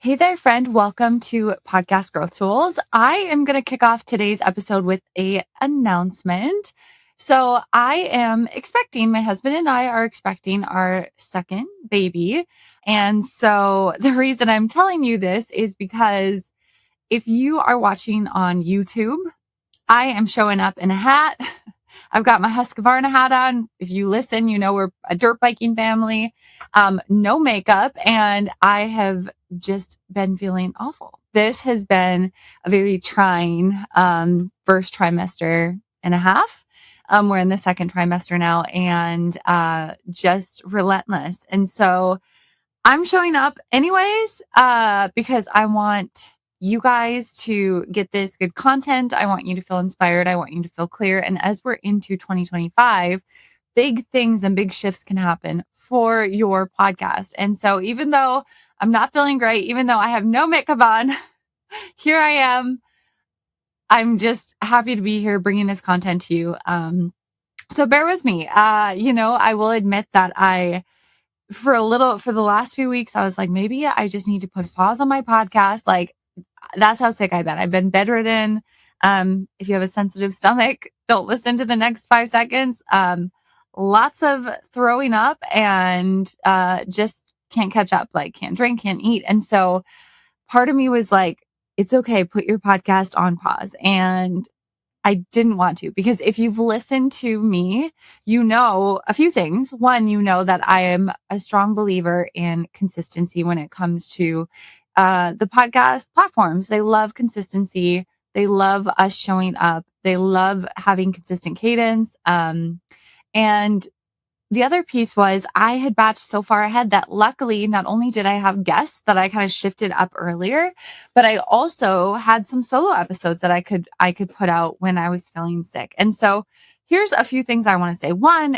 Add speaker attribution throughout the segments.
Speaker 1: Hey there, friend. Welcome to Podcast Growth Tools. I am going to kick off today's episode with a announcement. So I am expecting, my husband and I are expecting our second baby. And so the reason I'm telling you this is because if you are watching on YouTube, I am showing up in a hat. I've got my Husqvarna hat on. If you listen, you know we're a dirt biking family. No makeup, and I have just been feeling awful. This has been a very trying first trimester and a half. We're in the second trimester now, and just relentless. And so I'm showing up anyways, because I want you guys to get this good content. I want you to feel inspired. I want you to feel clear. And as we're into 2025, big things and big shifts can happen for your podcast. And so even though I'm not feeling great, even though I have no makeup on, here I am. I'm just happy to be here bringing this content to you. So bear with me. I will admit that for the last few weeks, I was like, maybe I just need to put a pause on my podcast. Like, that's how sick I've been. I've been bedridden. If you have a sensitive stomach, don't listen to the next 5 seconds. Lots of throwing up and just can't catch up, like can't drink, can't eat. And so part of me was like, it's okay, put your podcast on pause. And I didn't want to, because if you've listened to me, you know a few things. One, you know that I am a strong believer in consistency when it comes to the podcast platforms. They love consistency. They love us showing up. They love having consistent cadence. And the other piece was I had batched so far ahead that luckily, not only did I have guests that I kind of shifted up earlier, but I also had some solo episodes that I could put out when I was feeling sick. And so here's a few things I want to say. One,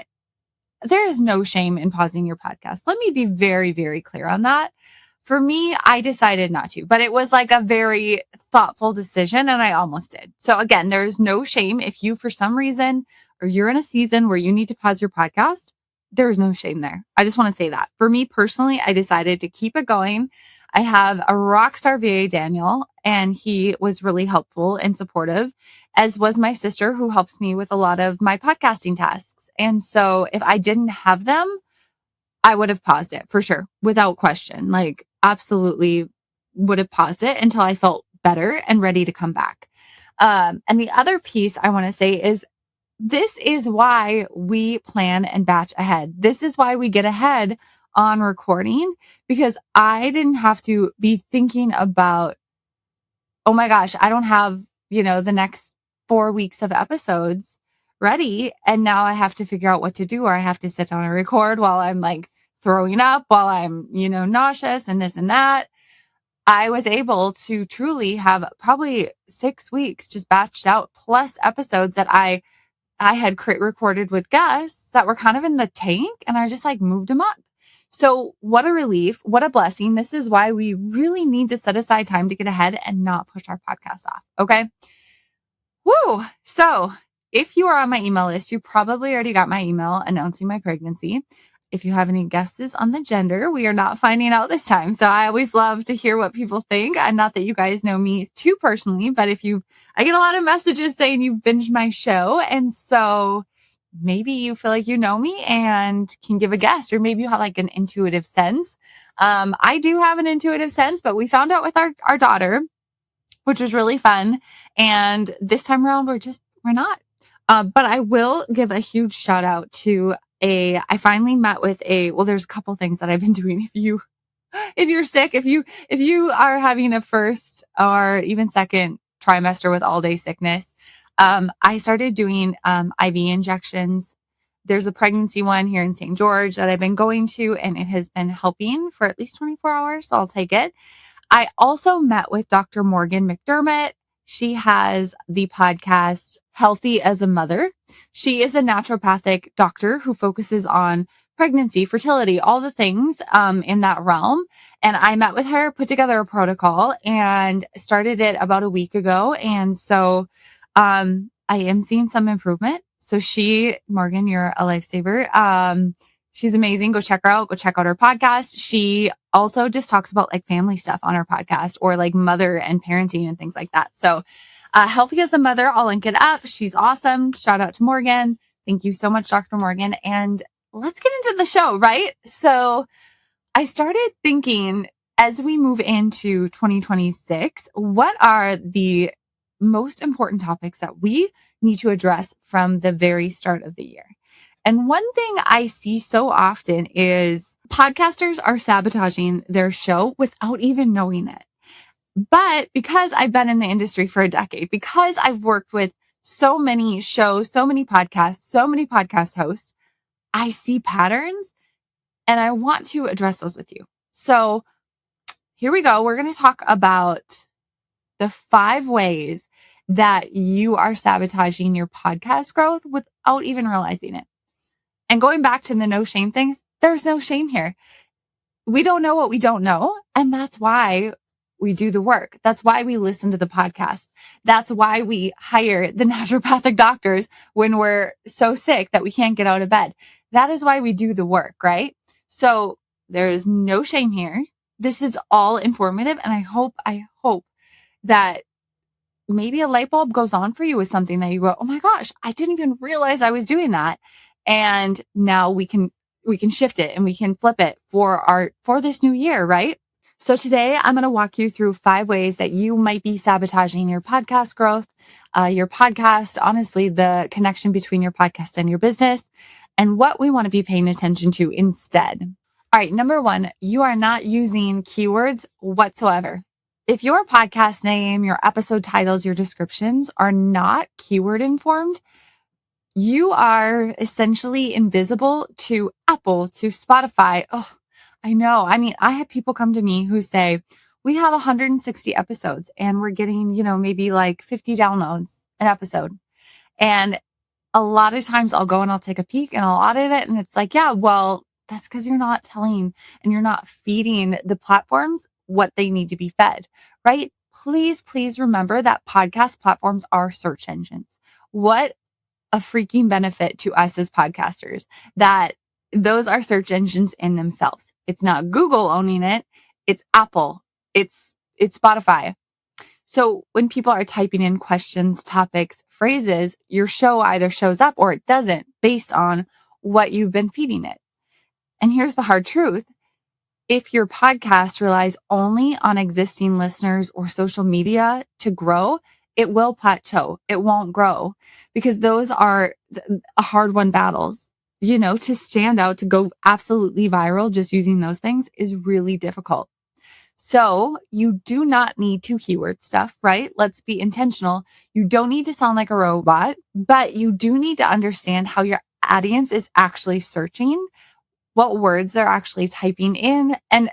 Speaker 1: there is no shame in pausing your podcast. Let me be very, very clear on that. For me, I decided not to, but it was like a very thoughtful decision and I almost did. So again, there's no shame if you, for some reason, or you're in a season where you need to pause your podcast. There's no shame there. I just want to say that. For me personally, I decided to keep it going. I have a rock star VA, Daniel, and he was really helpful and supportive, as was my sister, who helps me with a lot of my podcasting tasks. And so if I didn't have them, I would have paused it for sure, without question. Like, absolutely would have paused it until I felt better and ready to come back. And the other piece I want to say is this is why we plan and batch ahead. This is why we get ahead on recording, because I didn't have to be thinking about, oh my gosh, I don't have, the next 4 weeks of episodes ready. And now I have to figure out what to do, or I have to sit down and record while I'm like throwing up, while I'm, nauseous and this and that. I was able to truly have probably 6 weeks just batched out, plus episodes that I had recorded with guests that were kind of in the tank, and I just like moved them up. So what a relief. What a blessing. This is why we really need to set aside time to get ahead and not push our podcast off. Okay. Woo. So if you are on my email list, you probably already got my email announcing my pregnancy. If you have any guesses on the gender, we are not finding out this time. So I always love to hear what people think. And not that you guys know me too personally, but I get a lot of messages saying you've binged my show. And so maybe you feel like you know me and can give a guess, or maybe you have like an intuitive sense. I do have an intuitive sense, but we found out with our daughter, which was really fun. And this time around, we're not. But I will give a huge shout out to I finally met with there's a couple things that I've been doing. If you're sick, if you are having a first or even second trimester with all day sickness, I started doing, IV injections. There's a pregnancy one here in St. George that I've been going to, and it has been helping for at least 24 hours. So I'll take it. I also met with Dr. Morgan McDermott. She has the podcast Healthy as a Mother. She is a naturopathic doctor who focuses on pregnancy, fertility, all the things in that realm. And I met with her, put together a protocol, and started it about a week ago. And so I am seeing some improvement. So Morgan, you're a lifesaver. She's amazing. Go check her out. Go check out her podcast. She also just talks about like family stuff on her podcast or like mother and parenting and things like that. So, Healthy as a Mother, I'll link it up. She's awesome. Shout out to Morgan. Thank you so much, Dr. Morgan. And let's get into the show, right? So I started thinking as we move into 2026, what are the most important topics that we need to address from the very start of the year? And one thing I see so often is podcasters are sabotaging their show without even knowing it. But because I've been in the industry for a decade, because I've worked with so many shows, so many podcasts, so many podcast hosts, I see patterns and I want to address those with you. So here we go. We're going to talk about the 5 ways that you are sabotaging your podcast growth without even realizing it. And going back to the no shame thing, there's no shame here. We don't know what we don't know. And that's why we do the work. That's why we listen to the podcast. That's why we hire the naturopathic doctors when we're so sick that we can't get out of bed. That is why we do the work, right? So there is no shame here. This is all informative. And I hope that maybe a light bulb goes on for you with something that you go, oh my gosh, I didn't even realize I was doing that. And now we can shift it and we can flip it for this new year, right? So today I'm going to walk you through 5 ways that you might be sabotaging your podcast growth, your podcast, honestly, the connection between your podcast and your business, and what we want to be paying attention to instead. All right. Number 1, you are not using keywords whatsoever. If your podcast name, your episode titles, your descriptions are not keyword informed, you are essentially invisible to Apple, to Spotify. Oh, I know. I mean, I have people come to me who say, we have 160 episodes and we're getting, maybe like 50 downloads an episode. And a lot of times I'll go and I'll take a peek and I'll audit it. And it's like, yeah, well, that's because you're not telling and you're not feeding the platforms what they need to be fed, right? Please, please remember that podcast platforms are search engines. What a freaking benefit to us as podcasters that those are search engines in themselves. It's not Google owning it. It's Apple. It's Spotify. So when people are typing in questions, topics, phrases, your show either shows up or it doesn't based on what you've been feeding it. And here's the hard truth. If your podcast relies only on existing listeners or social media to grow, it will plateau. It won't grow because those are hard-won battles. To stand out, to go absolutely viral just using those things is really difficult. So you do not need to keyword stuff, right? Let's be intentional. You don't need to sound like a robot, but you do need to understand how your audience is actually searching, what words they're actually typing in. And,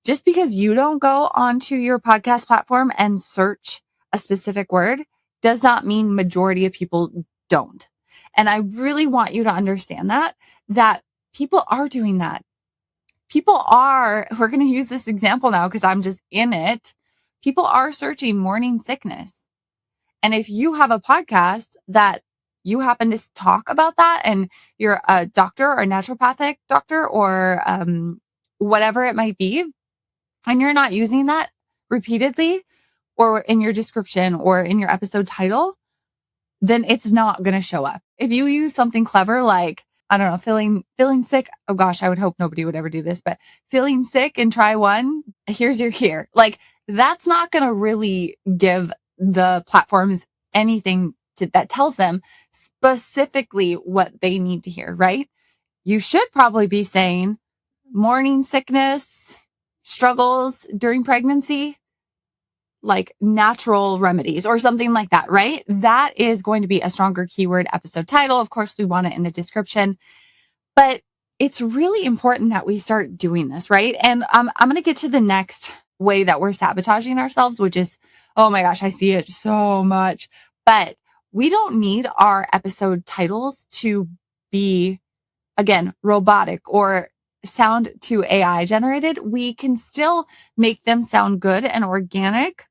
Speaker 1: just because you don't go onto your podcast platform and search a specific word does not mean majority of people don't. And I really want you to understand that people are doing that. We're going to use this example now because I'm just in it. People are searching morning sickness. And if you have a podcast that you happen to talk about that and you're a doctor or a naturopathic doctor or whatever it might be, and you're not using that repeatedly or in your description or in your episode title, then it's not going to show up. If you use something clever like, I don't know, feeling sick. Oh gosh, I would hope nobody would ever do this, but feeling sick and try one, here's your cure. Like that's not going to really give the platforms anything that tells them specifically what they need to hear, right? You should probably be saying morning sickness, struggles during pregnancy, like natural remedies or something like that, right? That is going to be a stronger keyword episode title. Of course, we want it in the description, but it's really important that we start doing this, right? And I'm going to get to the next way that we're sabotaging ourselves, which is, oh my gosh, I see it so much, but we don't need our episode titles to be, again, robotic or sound to AI generated. We can still make them sound good and organic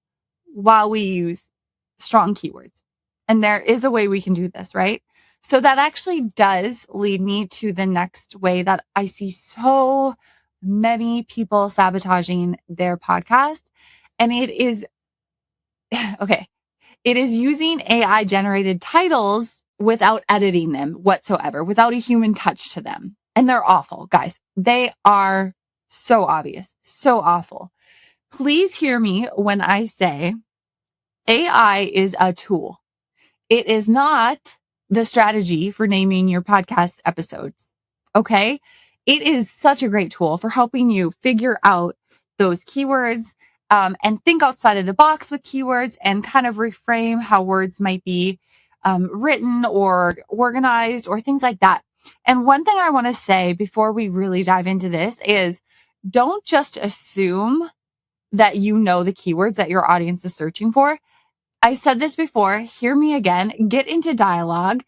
Speaker 1: while we use strong keywords. And there is a way we can do this, right? So that actually does lead me to the next way that I see so many people sabotaging their podcast. And it is, okay, it is using AI generated titles without editing them whatsoever, without a human touch to them. And they're awful, guys. They are so obvious, so awful. Please hear me when I say AI is a tool. It is not the strategy for naming your podcast episodes. Okay. It is such a great tool for helping you figure out those keywords, and think outside of the box with keywords and kind of reframe how words might be written or organized or things like that. And one thing I want to say before we really dive into this is don't just assume that you know the keywords that your audience is searching for. I said this before, hear me again, get into dialogue,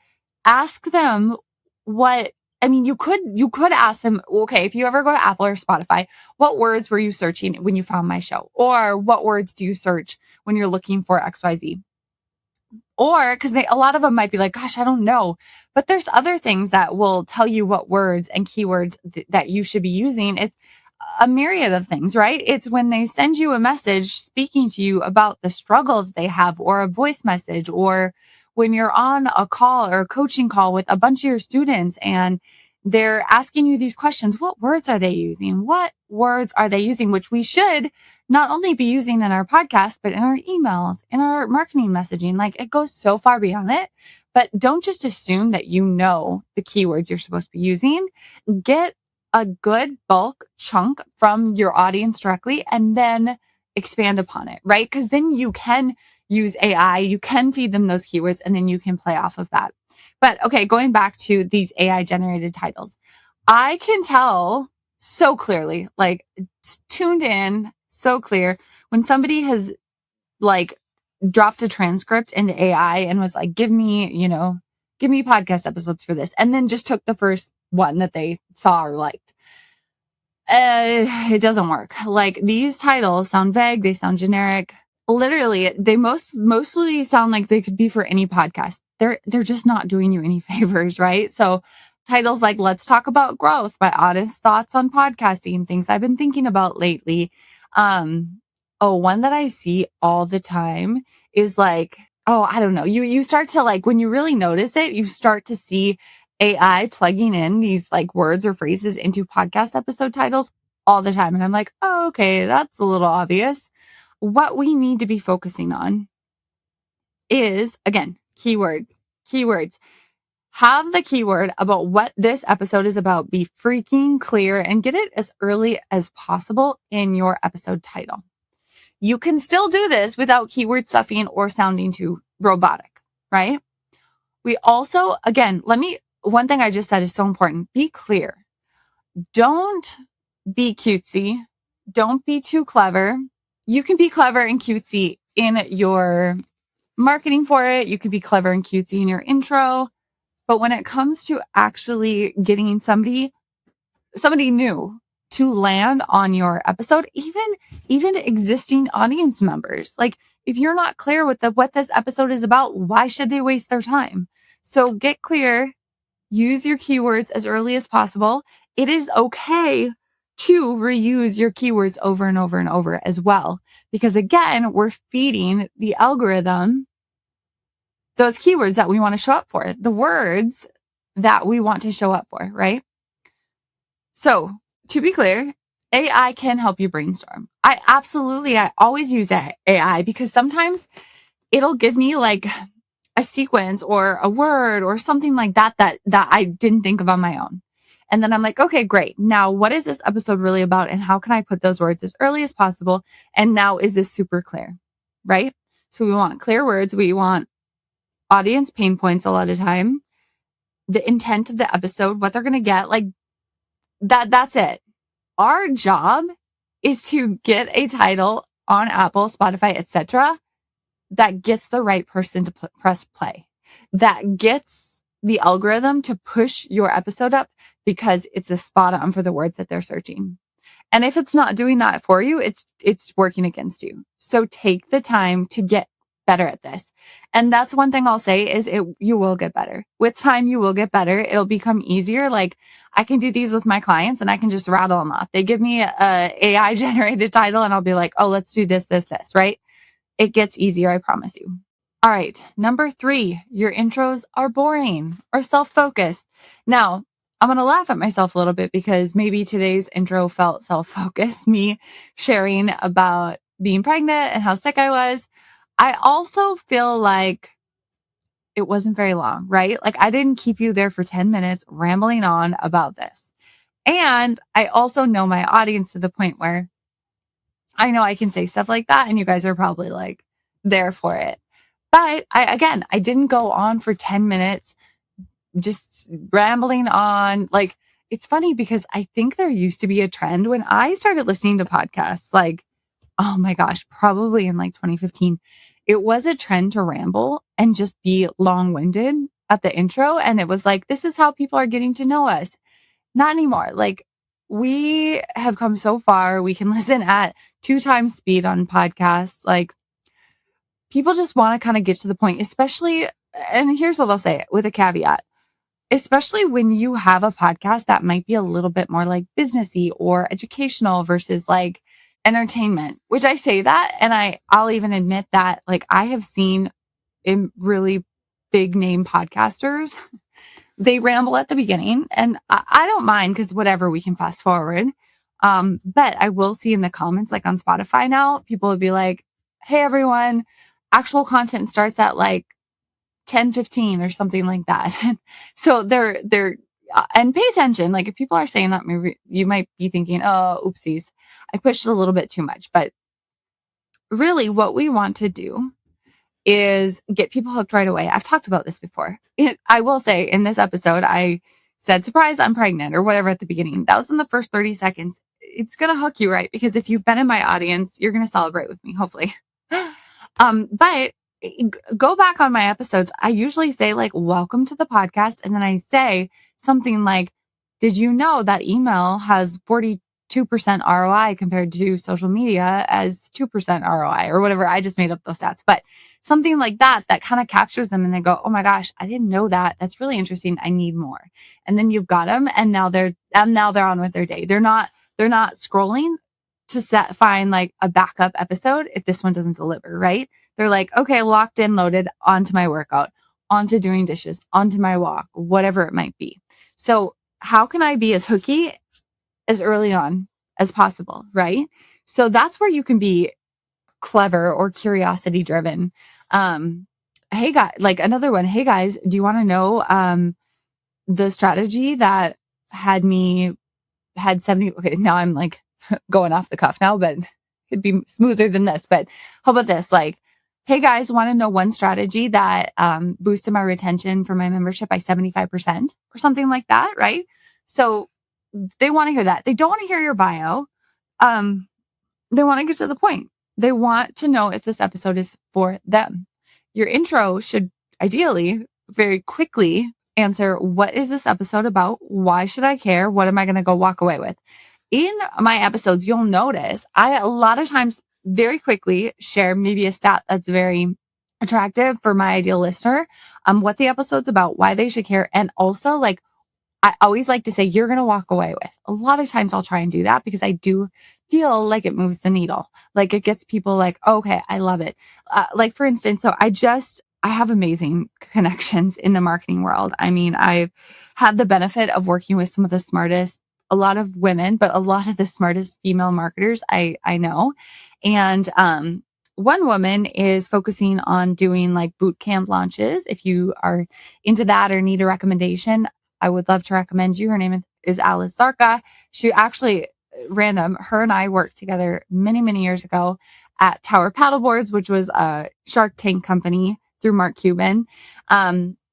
Speaker 1: ask them what, I mean, you could ask them, okay, if you ever go to Apple or Spotify, what words were you searching when you found my show? Or what words do you search when you're looking for XYZ? Or because a lot of them might be like, gosh, I don't know. But there's other things that will tell you what words and keywords that you should be using. It's a myriad of things, right? It's when they send you a message speaking to you about the struggles they have, or a voice message, or when you're on a call or a coaching call with a bunch of your students and they're asking you these questions. What words are they using? What words are they using? Which we should not only be using in our podcast, but in our emails, in our marketing messaging. Like it goes so far beyond it. But don't just assume that you know the keywords you're supposed to be using. Get a good bulk chunk from your audience directly and then expand upon it, right? Because then you can use AI, you can feed them those keywords, and then you can play off of that. But okay, going back to these AI generated titles, I can tell so clearly, like tuned in, so clear when somebody has like dropped a transcript into AI and was like, give me podcast episodes for this. And then just took the first one that they saw or liked. It doesn't work. Like these titles sound vague. They sound generic. Literally, they mostly sound like they could be for any podcast. They're just not doing you any favors, right? So titles like "Let's Talk About Growth," my honest thoughts on podcasting, things I've been thinking about lately. One that I see all the time is like, oh, I don't know. You start to like when you really notice it, you start to see AI plugging in these like words or phrases into podcast episode titles all the time. And I'm like, oh, okay, that's a little obvious. What we need to be focusing on is, again, keywords. Have the keyword about what this episode is about be freaking clear and get it as early as possible in your episode title. You can still do this without keyword stuffing or sounding too robotic, right? We also, again, one thing I just said is so important. Be clear. Don't be cutesy. Don't be too clever. You can be clever and cutesy in your marketing for it. You can be clever and cutesy in your intro. But when it comes to actually getting somebody new to land on your episode, even existing audience members, like if you're not clear with what this episode is about, why should they waste their time? So get clear, use your keywords as early as possible. It is okay to reuse your keywords over and over and over as well. Because again, we're feeding the algorithm those keywords that we want to show up for, the words that we want to show up for, right? So to be clear, AI can help you brainstorm. I always use AI because sometimes it'll give me like a sequence or a word or something like that I didn't think of on my own. And then I'm like, okay, great. Now, what is this episode really about? And how can I put those words as early as possible? And now is this super clear, right? So we want clear words. We want audience pain points a lot of time, the intent of the episode, what they're going to get, like that's it. Our job is to get a title on Apple, Spotify, etc. that gets the right person to press play, that gets the algorithm to push your episode up because it's a spot on for the words that they're searching. And if it's not doing that for you, it's working against you. So take the time to get better at this. And that's one thing I'll say is you will get better. With time, you will get better. It'll become easier. Like I can do these with my clients and I can just rattle them off. They give me a AI generated title and I'll be like, oh, let's do this, this, this, right? It gets easier. I promise you. All right. Number 3, your intros are boring or self-focused. Now, I'm going to laugh at myself a little bit because maybe today's intro felt self-focused, me sharing about being pregnant and how sick I was. I also feel like it wasn't very long, right? Like I didn't keep you there for 10 minutes rambling on about this. And I also know my audience to the point where I know I can say stuff like that and you guys are probably like there for it. But I didn't go on for 10 minutes just rambling on. Like, it's funny because I think there used to be a trend when I started listening to podcasts, like, oh my gosh, probably in like 2015, it was a trend to ramble and just be long winded at the intro. And it was like, this is how people are getting to know us. Not anymore. Like, we have come so far. We can listen at 2 times speed on podcasts. Like, people just want to kind of get to the point, especially, and here's what I'll say with a caveat, especially when you have a podcast that might be a little bit more like businessy or educational versus like entertainment, which I say that. And I'll even admit that like I have seen in really big name podcasters, they ramble at the beginning and I don't mind because whatever, we can fast forward. But I will see in the comments, like on Spotify now, people will be like, hey, everyone, actual content starts at like 10:15 or something like that. So and pay attention. Like if people are saying that, maybe you might be thinking, oh, oopsies, I pushed it a little bit too much. But really what we want to do is get people hooked right away. I've talked about this before. I will say in this episode, I said, surprise, I'm pregnant or whatever at the beginning. That was in the first 30 seconds. It's going to hook you, right? Because if you've been in my audience, you're going to celebrate with me, hopefully. But go back on my episodes. I usually say like, welcome to the podcast. And then I say something like, did you know that email has 42% ROI compared to social media as 2% ROI or whatever? I just made up those stats, but something like that, that kind of captures them and they go, oh my gosh, I didn't know that. That's really interesting. I need more. And then you've got them and now they're on with their day. They're not scrolling to find like a backup episode if this one doesn't deliver, right? They're like, okay, locked in, loaded, onto my workout, onto doing dishes, onto my walk, whatever it might be. So how can I be as hooky as early on as possible, right? So that's where you can be clever or curiosity driven. Hey guys, like another one. Hey guys, do you want to know the strategy that had 70? Okay, now I'm like going off the cuff now, but it'd be smoother than this. But how about this? Like, hey guys, want to know one strategy that boosted my retention for my membership by 75% or something like that, right? So they want to hear that. They don't want to hear your bio. They want to get to the point. They want to know if this episode is for them. Your intro should ideally very quickly answer, what is this episode about? Why should I care? What am I going to go walk away with? In my episodes, you'll notice I a lot of times very quickly share maybe a stat that's very attractive for my ideal listener, what the episode's about, why they should care, and also like I always like to say, you're going to walk away with. A lot of times I'll try and do that because I do feel like it moves the needle. Like it gets people like, okay, I love it. Like for instance, so I have amazing connections in the marketing world. I mean, I've had the benefit of working with some of the smartest, a lot of women, but a lot of the smartest female marketers I know. And, one woman is focusing on doing like boot camp launches. If you are into that or need a recommendation, I would love to recommend you. Her name is Alice Zarka. She actually, random, her and I worked together many, many years ago at Tower Paddleboards, which was a Shark Tank company through Mark Cuban.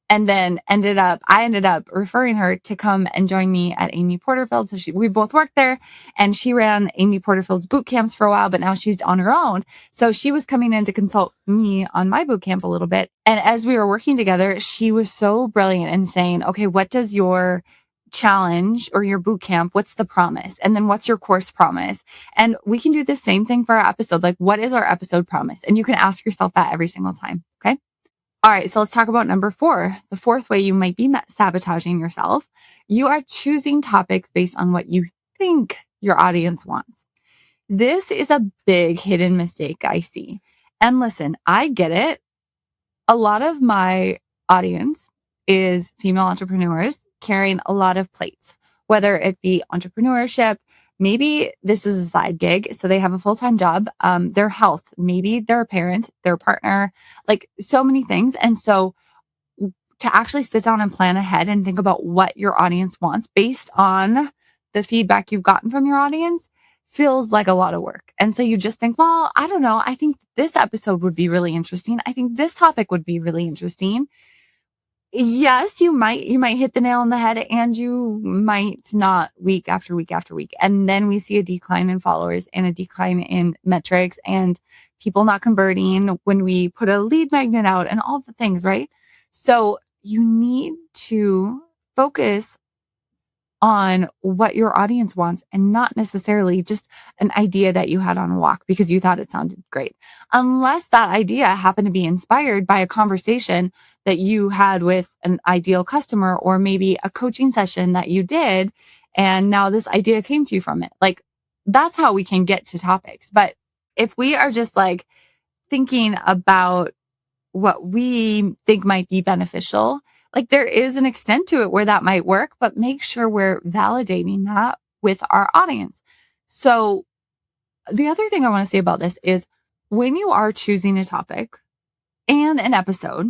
Speaker 1: And then I ended up referring her to come and join me at Amy Porterfield. So we both worked there and she ran Amy Porterfield's boot camps for a while, but now she's on her own. So she was coming in to consult me on my boot camp a little bit. And as we were working together, she was so brilliant in saying, okay, what does your challenge or your boot camp, what's the promise? And then what's your course promise? And we can do the same thing for our episode. Like, what is our episode promise? And you can ask yourself that every single time. Okay. All right. So let's talk about number 4. The fourth way you might be sabotaging yourself. You are choosing topics based on what you think your audience wants. This is a big hidden mistake I see. And listen, I get it. A lot of my audience is female entrepreneurs carrying a lot of plates, whether it be entrepreneurship, maybe this is a side gig, so they have a full-time job, their health, maybe they're a parent, their partner, like so many things. And so to actually sit down and plan ahead and think about what your audience wants based on the feedback you've gotten from your audience feels like a lot of work. And so you just think, well, I don't know. I think this episode would be really interesting. I think this topic would be really interesting. Yes, you might hit the nail on the head, and you might not, week after week after week. And then we see a decline in followers and a decline in metrics and people not converting when we put a lead magnet out and all the things, right? So you need to focus on what your audience wants and not necessarily just an idea that you had on a walk because you thought it sounded great. Unless that idea happened to be inspired by a conversation that you had with an ideal customer, or maybe a coaching session that you did. And now this idea came to you from it. Like, that's how we can get to topics. But if we are just like thinking about what we think might be beneficial, like, there is an extent to it where that might work, but make sure we're validating that with our audience. So the other thing I want to say about this is when you are choosing a topic and an episode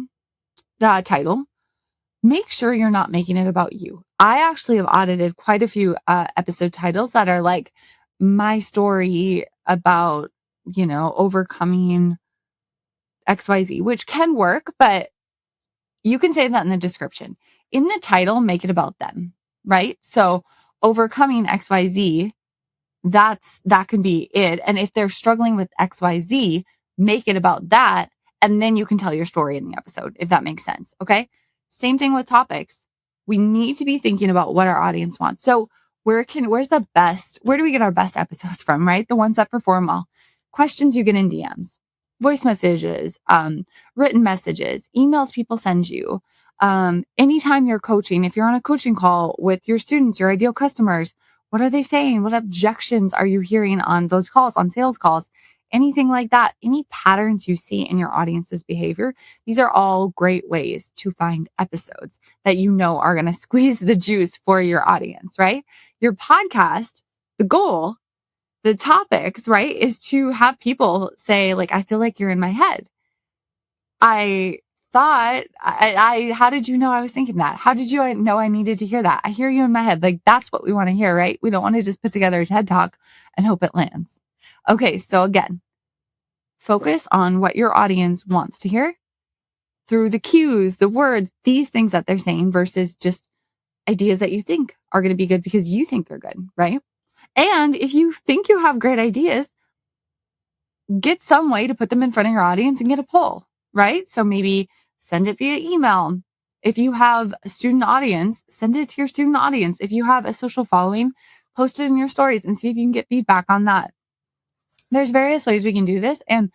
Speaker 1: title, make sure you're not making it about you. I actually have audited quite a few episode titles that are like my story about, overcoming XYZ, which can work, but you can say that in the description. In the title, make it about them, right? So overcoming XYZ, that can be it. And if they're struggling with XYZ, make it about that. And then you can tell your story in the episode, if that makes sense. Okay. Same thing with topics. We need to be thinking about what our audience wants. So where do we get our best episodes from, right? The ones that perform well. Questions you get in DMs, voice messages, written messages, emails people send you. Anytime you're coaching, if you're on a coaching call with your students, your ideal customers, what are they saying? What objections are you hearing on those calls, on sales calls? Anything like that, any patterns you see in your audience's behavior, these are all great ways to find episodes that you know are going to squeeze the juice for your audience, right? Your podcast, the goal, the topics, right, is to have people say, like, I feel like you're in my head. How did you know I was thinking that? How did you know I needed to hear that? I hear you in my head. Like, that's what we want to hear, right? We don't want to just put together a TED Talk and hope it lands. Okay. So again, focus on what your audience wants to hear through the cues, the words, these things that they're saying versus just ideas that you think are going to be good because you think they're good, right? And if you think you have great ideas, get some way to put them in front of your audience and get a poll, right? So maybe send it via email. If you have a student audience, send it to your student audience. If you have a social following, post it in your stories and see if you can get feedback on that. There's various ways we can do this. And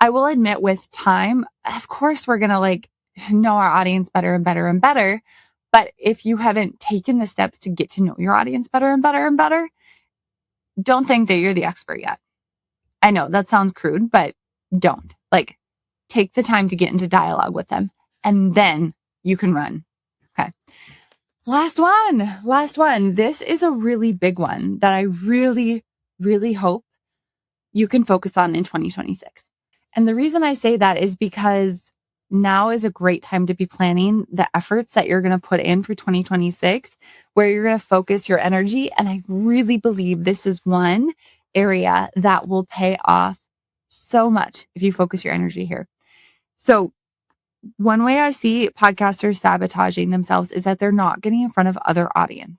Speaker 1: I will admit, with time, of course, we're going to know our audience better and better and better. But if you haven't taken the steps to get to know your audience better and better and better, don't think that you're the expert yet. I know that sounds crude, but don't. Take the time to get into dialogue with them, and then you can run. Okay. Last one. This is a really big one that I really, really hope you can focus on in 2026. And the reason I say that is because now is a great time to be planning the efforts that you're going to put in for 2026, where you're going to focus your energy. And I really believe this is one area that will pay off so much if you focus your energy here. So one way I see podcasters sabotaging themselves is that they're not getting in front of other audience.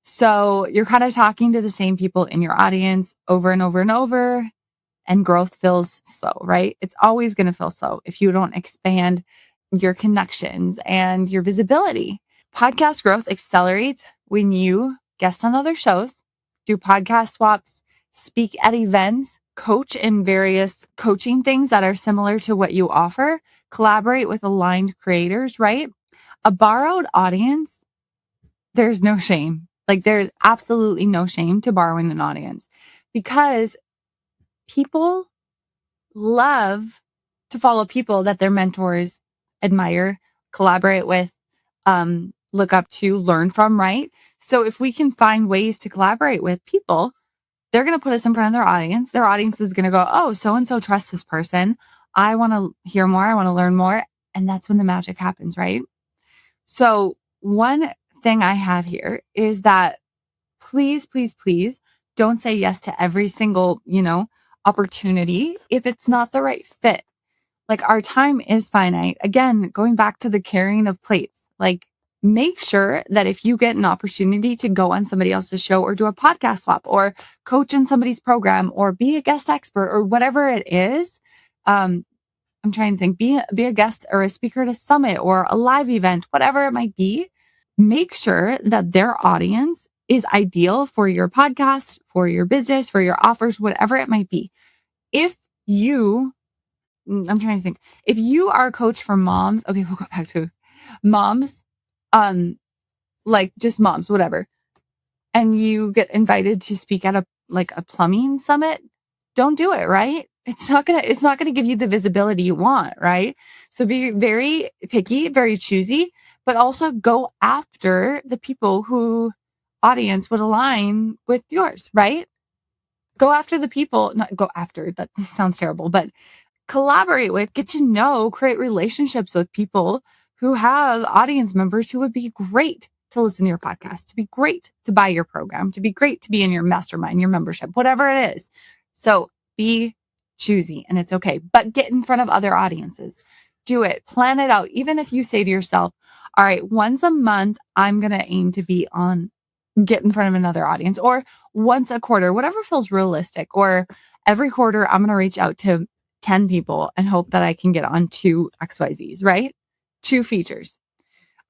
Speaker 1: So you're kind of talking to the same people in your audience over and over and over, and growth feels slow, right? It's always going to feel slow if you don't expand your connections and your visibility. Podcast growth accelerates when you guest on other shows, do podcast swaps, speak at events, coach in various coaching things that are similar to what you offer, collaborate with aligned creators, right? A borrowed audience, there's no shame. Like there's absolutely no shame to borrowing an audience because people love to follow people that their mentors admire, collaborate with, look up to, learn from, right? So if we can find ways to collaborate with people, they're going to put us in front of their audience. Their audience is going to go, oh, so and so trusts this person. I want to hear more. I want to learn more. And that's when the magic happens, right? So one thing I have here is that please, please, please don't say yes to every single, opportunity if it's not the right fit. Like our time is finite. Again, going back to the carrying of plates, like make sure that if you get an opportunity to go on somebody else's show or do a podcast swap or coach in somebody's program or be a guest expert or whatever it is, I'm trying to think, be a guest or a speaker at a summit or a live event, whatever it might be, make sure that their audience is ideal for your podcast, for your business, for your offers, whatever it might be. If you I'm trying to think. If you are a coach for moms, okay, we'll go back to moms, like just moms, whatever, and you get invited to speak at a plumbing summit, don't do it, right? It's not gonna give you the visibility you want, right? So be very picky, very choosy, but also go after the people who audience would align with yours, right? Go after the people, not go after, that sounds terrible, but collaborate with, get to know, create relationships with people who have audience members who would be great to listen to your podcast, to be great to buy your program, to be great to be in your mastermind, your membership, whatever it is. So be choosy and it's okay, but get in front of other audiences. Do it, plan it out. Even if you say to yourself, all right, once a month, I'm going to aim to get in front of another audience or once a quarter, whatever feels realistic, or every quarter, I'm going to reach out to 10 people and hope that I can get on 2 XYZs, right? 2 features.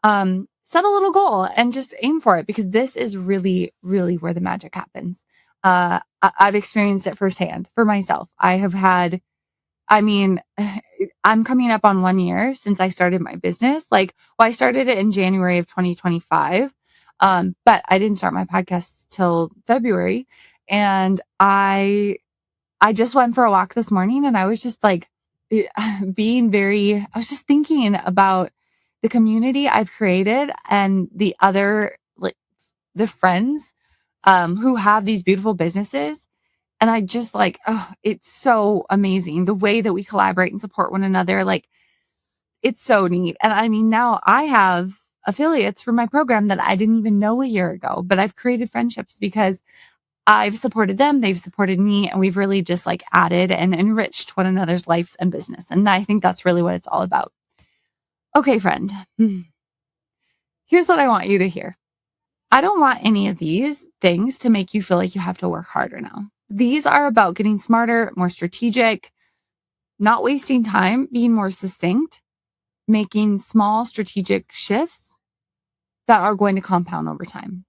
Speaker 1: Set a little goal and just aim for it because this is really, really where the magic happens. I've experienced it firsthand for myself. I mean, I'm coming up on 1 year since I started my business. I started it in January of 2025. But I didn't start my podcast till February. And I just went for a walk this morning and I was just like I was just thinking about the community I've created and the other, like the friends, who have these beautiful businesses. And I just oh, it's so amazing the way that we collaborate and support one another. Like it's so neat. And I mean, now I have affiliates for my program that I didn't even know a year ago, but I've created friendships because I've supported them, they've supported me, and we've really just added and enriched one another's lives and business. And I think that's really what it's all about. Okay, friend, here's what I want you to hear. I don't want any of these things to make you feel like you have to work harder now. These are about getting smarter, more strategic, not wasting time, being more succinct, making small strategic shifts that are going to compound over time.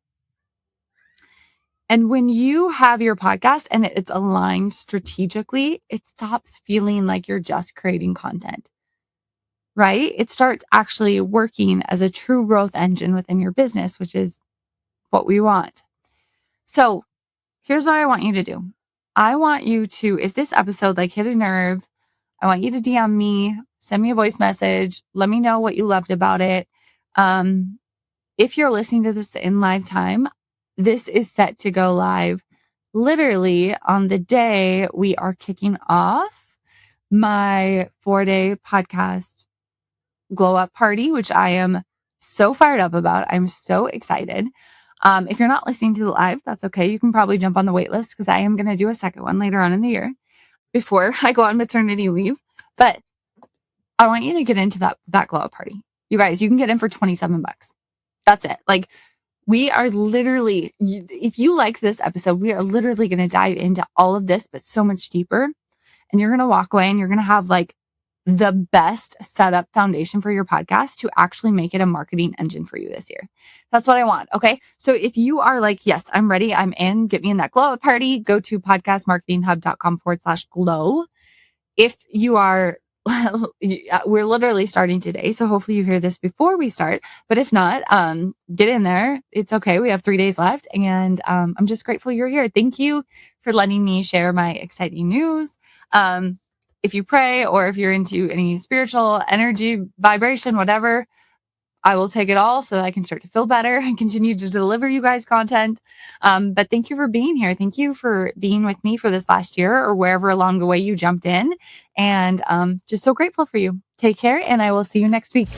Speaker 1: And when you have your podcast and it's aligned strategically, it stops feeling like you're just creating content, right? It starts actually working as a true growth engine within your business, which is what we want. So here's what I want you to do. I want you to, if this episode hit a nerve, I want you to DM me, send me a voice message. Let me know what you loved about it. If you're listening to this in live time, this is set to go live literally on the day we are kicking off my 4-day podcast glow up party, which I am so fired up about. I'm so excited. If you're not listening to the live, that's okay. You can probably jump on the wait list because I am going to do a second one later on in the year before I go on maternity leave. But I want you to get into that glow up party. You guys, you can get in for $27. That's it. We are literally, if you like this episode, we are literally going to dive into all of this, but so much deeper. And you're going to walk away and you're going to have the best setup foundation for your podcast to actually make it a marketing engine for you this year. That's what I want. Okay. So if you are like, yes, I'm ready, I'm in, get me in that glow up party, go to podcastmarketinghub.com/glow. If you are, we're literally starting today. So hopefully you hear this before we start. But if not, get in there. It's okay. We have 3 days left. And I'm just grateful you're here. Thank you for letting me share my exciting news. If you pray or if you're into any spiritual energy, vibration, whatever, I will take it all so that I can start to feel better and continue to deliver you guys content. But thank you for being here. Thank you for being with me for this last year or wherever along the way you jumped in. And just so grateful for you. Take care, and I will see you next week.